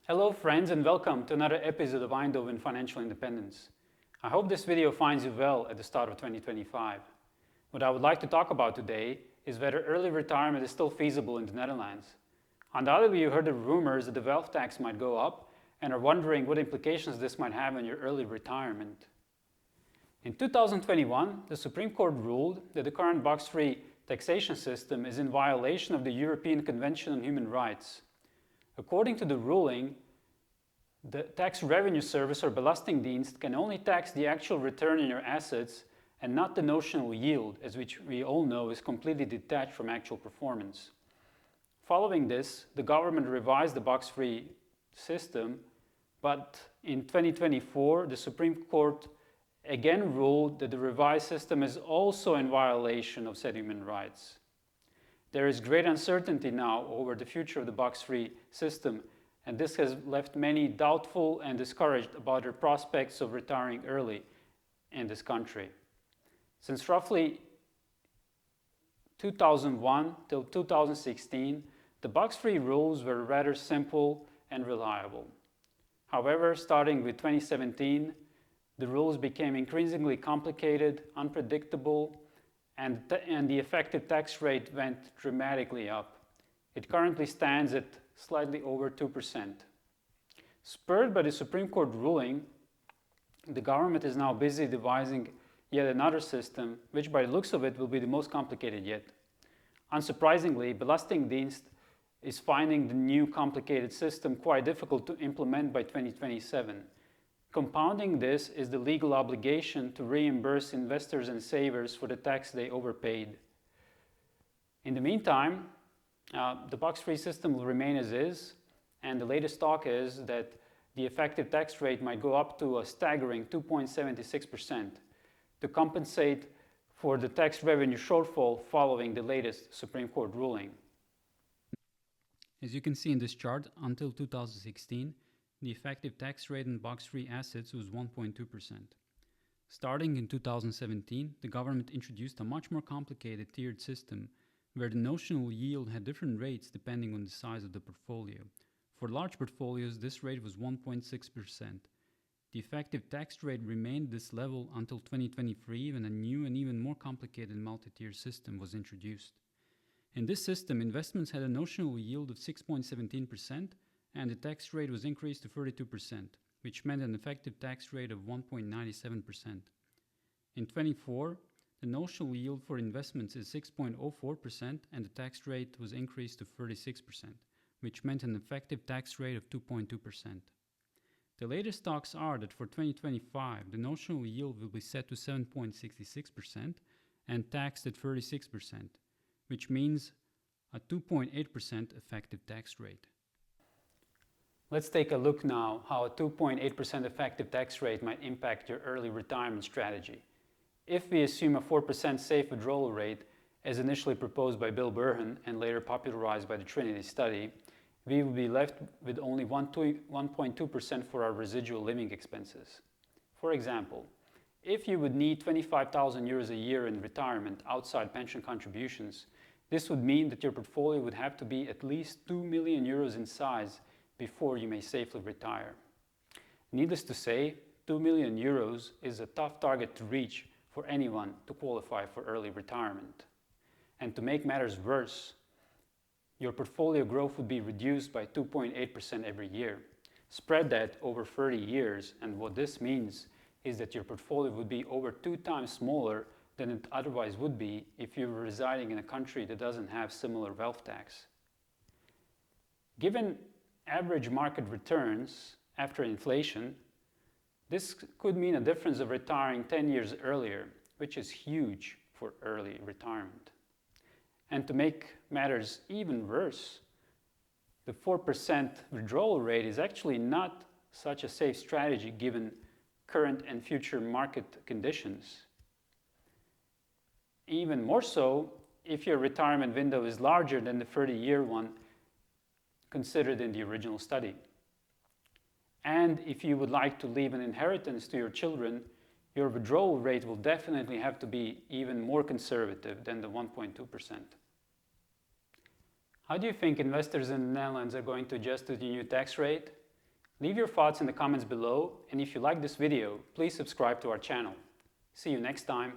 Hello friends and welcome to another episode of Eindhoven Financial Independence. I hope this video finds you well at the start of 2025. What I would like to talk about today is whether early retirement is still feasible in the Netherlands. Undoubtedly you heard the rumors that the wealth tax might go up and are wondering what implications this might have on your early retirement. In 2021, the Supreme Court ruled that the current box-free taxation system is in violation of the European Convention on Human Rights. According to the ruling, the tax revenue service or belastingdienst can only tax the actual return on your assets and not the notional yield, as which we all know is completely detached from actual performance. Following this, the government revised the box-free system, but in 2024, the Supreme Court again ruled that the revised system is also in violation of said human rights. There is great uncertainty now over the future of the box-free system, and this has left many doubtful and discouraged about their prospects of retiring early in this country. Since roughly 2001 till 2016, the box-free rules were rather simple and reliable. However, starting with 2017, the rules became increasingly complicated, unpredictable, and the effective tax rate went dramatically up. It currently stands at slightly over 2%. Spurred by the Supreme Court ruling, the government is now busy devising yet another system, which by the looks of it will be the most complicated yet. Unsurprisingly, belastingdienst is finding the new complicated system quite difficult to implement by 2027. Compounding this is the legal obligation to reimburse investors and savers for the tax they overpaid. In the meantime, the box-free system will remain as is, and the latest talk is that the effective tax rate might go up to a staggering 2.76% to compensate for the tax revenue shortfall following the latest Supreme Court ruling. As you can see in this chart, until 2016, the effective tax rate on box-free assets was 1.2%. Starting in 2017, the government introduced a much more complicated tiered system where the notional yield had different rates depending on the size of the portfolio. For large portfolios, this rate was 1.6%. The effective tax rate remained this level until 2023 when a new and even more complicated multi-tier system was introduced. In this system, investments had a notional yield of 6.17%, and the tax rate was increased to 32%, which meant an effective tax rate of 1.97%. In 24, the notional yield for investments is 6.04% and the tax rate was increased to 36%, which meant an effective tax rate of 2.2%. The latest talks are that for 2025, the notional yield will be set to 7.66% and taxed at 36%, which means a 2.8% effective tax rate. Let's take a look now how a 2.8% effective tax rate might impact your early retirement strategy. If we assume a 4% safe withdrawal rate, as initially proposed by Bill Burhan and later popularized by the Trinity study, we will be left with only 1.2% for our residual living expenses. For example, if you would need 25,000 euros a year in retirement outside pension contributions, this would mean that your portfolio would have to be at least 2 million euros in size before you may safely retire. Needless to say, 2 million euros is a tough target to reach for anyone to qualify for early retirement. And to make matters worse, your portfolio growth would be reduced by 2.8% every year. Spread that over 30 years, and what this means is that your portfolio would be over 2 times smaller than it otherwise would be if you were residing in a country that doesn't have similar wealth tax. Given average market returns after inflation, this could mean a difference of retiring 10 years earlier, which is huge for early retirement. And to make matters even worse, the 4% withdrawal rate is actually not such a safe strategy given current and future market conditions. Even more so if your retirement window is larger than the 30-year one considered in the original study. And if you would like to leave an inheritance to your children, your withdrawal rate will definitely have to be even more conservative than the 1.2%. How do you think investors in the Netherlands are going to adjust to the new tax rate? Leave your thoughts in the comments below, and if you like this video, please subscribe to our channel. See you next time.